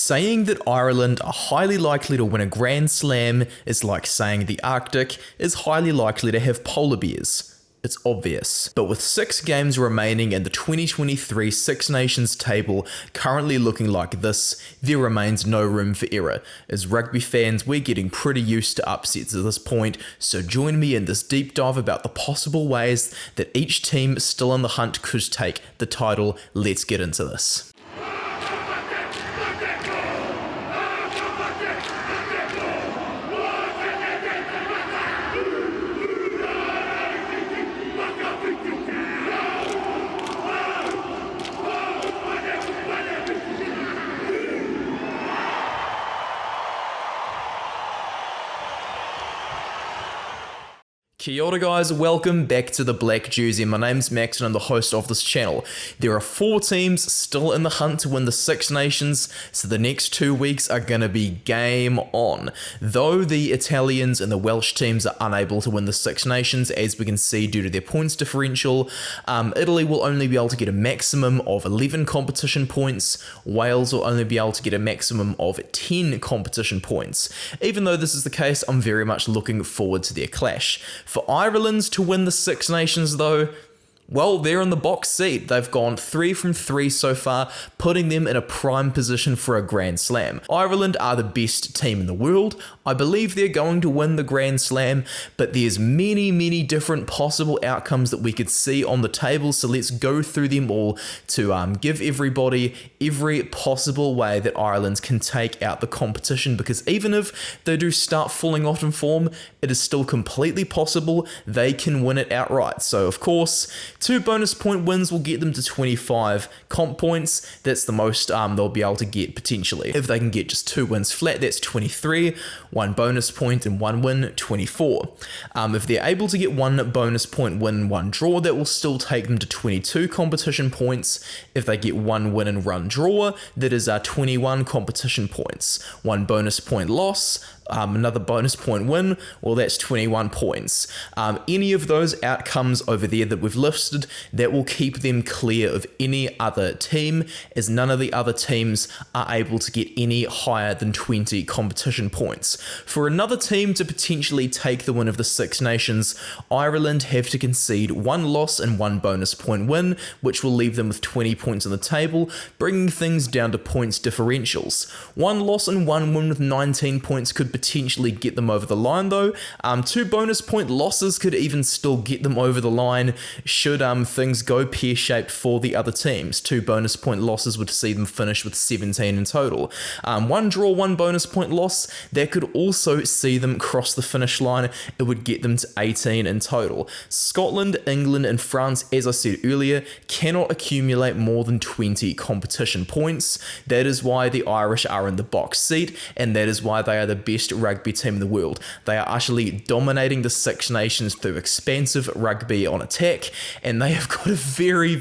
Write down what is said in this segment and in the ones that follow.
Saying that Ireland are highly likely to win a Grand Slam is like saying the Arctic is highly likely to have polar bears. It's obvious. But with 6 games remaining in the 2023 Six Nations table currently looking like this, there remains no room for error. As rugby fans, we're getting pretty used to upsets at this point, so join me in this deep dive about the possible ways that each team still in the hunt could take the title. Let's get into this. Kia ora guys, welcome back to the Black Jersey. My name's Max and I'm the host of this channel. There are 4 teams still in the hunt to win the Six Nations, so the next 2 weeks are going to be game on. Though the Italians and the Welsh teams are unable to win the Six Nations, as we can see due to their points differential, Italy will only be able to get a maximum of 11 competition points. Wales will only be able to get a maximum of 10 competition points. Even though this is the case, I'm very much looking forward to their clash. For Ireland to win the Six Nations though, well, they're in the box seat. They've gone 3 from 3 so far, putting them in a prime position for a Grand Slam. Ireland are the best team in the world. I believe they're going to win the Grand Slam, but there's many different possible outcomes that we could see on the table, so let's go through them all to give everybody every possible way that Ireland can take out the competition, because even if they do start falling off in form, it is still completely possible they can win it outright. So of course, 2 bonus point wins will get them to 25 comp points. That's the most they'll be able to get potentially. If they can get just 2 wins flat, that's 23, 1 bonus point and 1 win, 24. If they're able to get 1 bonus point win, 1 draw, that will still take them to 22 competition points. If they get 1 win and 1 draw, that is 21 competition points. 1 bonus point loss, another bonus point win, well, that's 21 points. Any of those outcomes over there that we've listed, that will keep them clear of any other team, as none of the other teams are able to get any higher than 20 competition points. For another team to potentially take the win of the Six Nations, Ireland have to concede 1 loss and 1 bonus point win, which will leave them with 20 points on the table, bringing things down to points differentials. 1 loss and 1 win with 19 points could potentially get them over the line though. 2 bonus point losses could even still get them over the line should things go pear-shaped for the other teams. 2 bonus point losses would see them finish with 17 in total. 1 draw, 1 bonus point loss, that could also see them cross the finish line. It would get them to 18 in total. Scotland, England and France, as I said earlier, cannot accumulate more than 20 competition points. That is why the Irish are in the box seat, and that is why they are the best rugby team in the world. They are utterly dominating the Six Nations through expansive rugby on attack, and they have got a very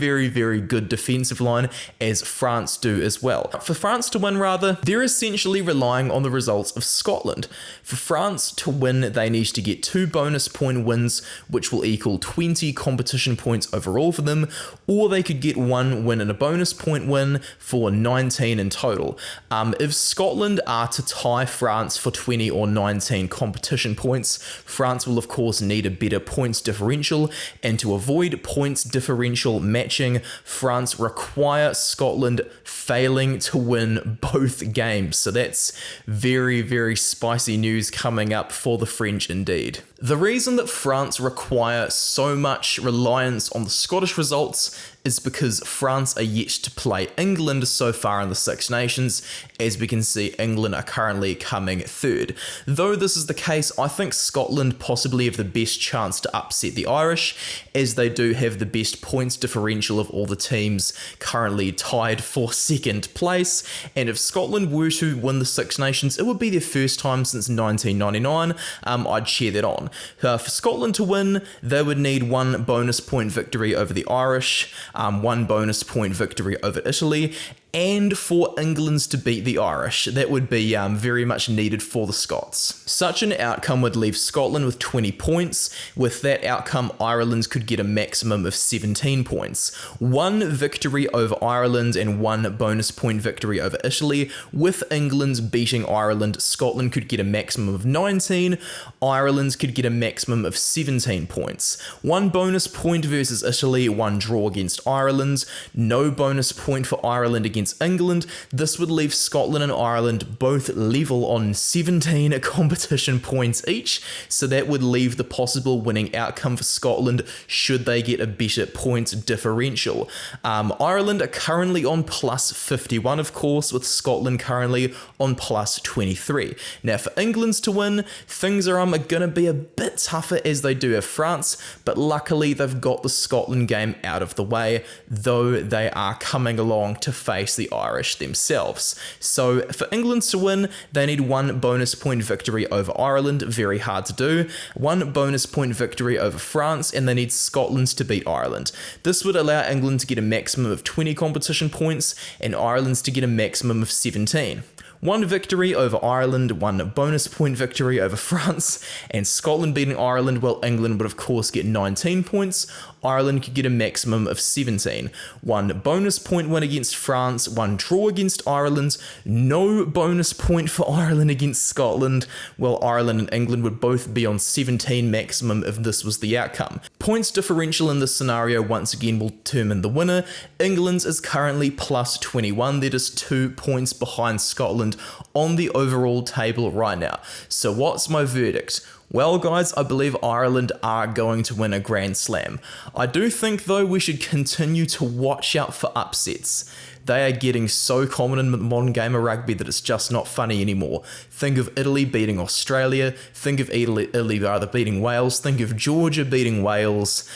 good defensive line, as France do as well. For France to win rather, they're essentially relying on the results of Scotland. For France to win, they need to get 2 bonus point wins, which will equal 20 competition points overall for them, or they could get 1 win and a bonus point win for 19 in total. If Scotland are to tie France for 20 or 19 competition points, France will of course need a better points differential, and to avoid points differential matching, France require Scotland failing to win both games. So that's very spicy news coming up for the French indeed. The reason that France require so much reliance on the Scottish results is because France are yet to play England so far in the Six Nations. As we can see, England are currently coming 3rd. Though this is the case, I think Scotland possibly have the best chance to upset the Irish, as they do have the best points differential of all the teams currently tied for 2nd place. And if Scotland were to win the Six Nations, it would be their first time since 1999. I'd cheer that on. For Scotland to win, they would need 1 bonus point victory over the Irish, 1 bonus point victory over Italy, and for England to beat the Irish. That would be very much needed for the Scots. Such an outcome would leave Scotland with 20 points. With that outcome, Ireland could get a maximum of 17 points. One victory over Ireland and one bonus point victory over Italy. With England beating Ireland, Scotland could get a maximum of 19. Ireland could get a maximum of 17 points. One bonus point versus Italy, one draw against Ireland. No bonus point for Ireland against England. This would leave Scotland and Ireland both level on 17 competition points each, so that would leave the possible winning outcome for Scotland should they get a better points differential. Ireland are currently on plus 51, of course, with Scotland currently on plus 23. Now for England to win, things are going to be a bit tougher as they do have France, but luckily they've got the Scotland game out of the way, though they are coming along to face the Irish themselves. So for England to win, they need one bonus point victory over Ireland, very hard to do, one bonus point victory over France, and they need Scotland to beat Ireland. This would allow England to get a maximum of 20 competition points and Ireland to get a maximum of 17. One victory over Ireland, one bonus point victory over France, and Scotland beating Ireland, well, England would of course get 19 points. Ireland could get a maximum of 17. One bonus point win against France, one draw against Ireland, no bonus point for Ireland against Scotland. Well, Ireland and England would both be on 17 maximum if this was the outcome. Points differential in this scenario once again will determine the winner. England is currently plus 21. That is 2 points behind Scotland on the overall table right now. So what's my verdict? Well, guys, I believe Ireland are going to win a Grand Slam. I do think, though, we should continue to watch out for upsets. They are getting so common in the modern game of rugby that it's just not funny anymore. Think of Italy beating Australia. Think of Italy beating Wales. Think of Georgia beating Wales.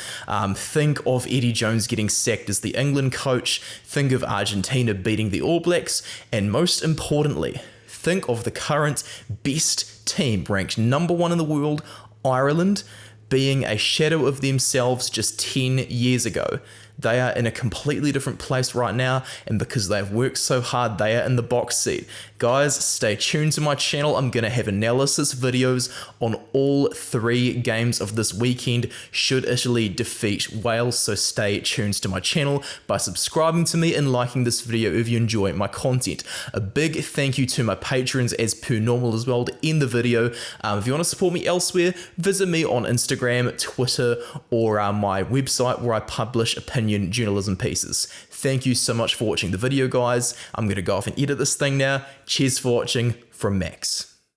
Think of Eddie Jones getting sacked as the England coach. Think of Argentina beating the All Blacks. And most importantly, think of the current best team ranked number 1 in the world, Ireland, being a shadow of themselves just 10 years ago. They are in a completely different place right now, and because they've worked so hard, they are in the box seat. Guys, stay tuned to my channel. I'm going to have analysis videos on all 3 games of this weekend should Italy defeat Wales, so stay tuned to my channel by subscribing to me and liking this video if you enjoy my content. A big thank you to my patrons as per normal as well to end the video. If you want to support me elsewhere, visit me on Instagram, Twitter, or my website where I publish opinion journalism pieces. Thank you so much for watching the video, guys. I'm going to go off and edit this thing now. Cheers for watching from Max.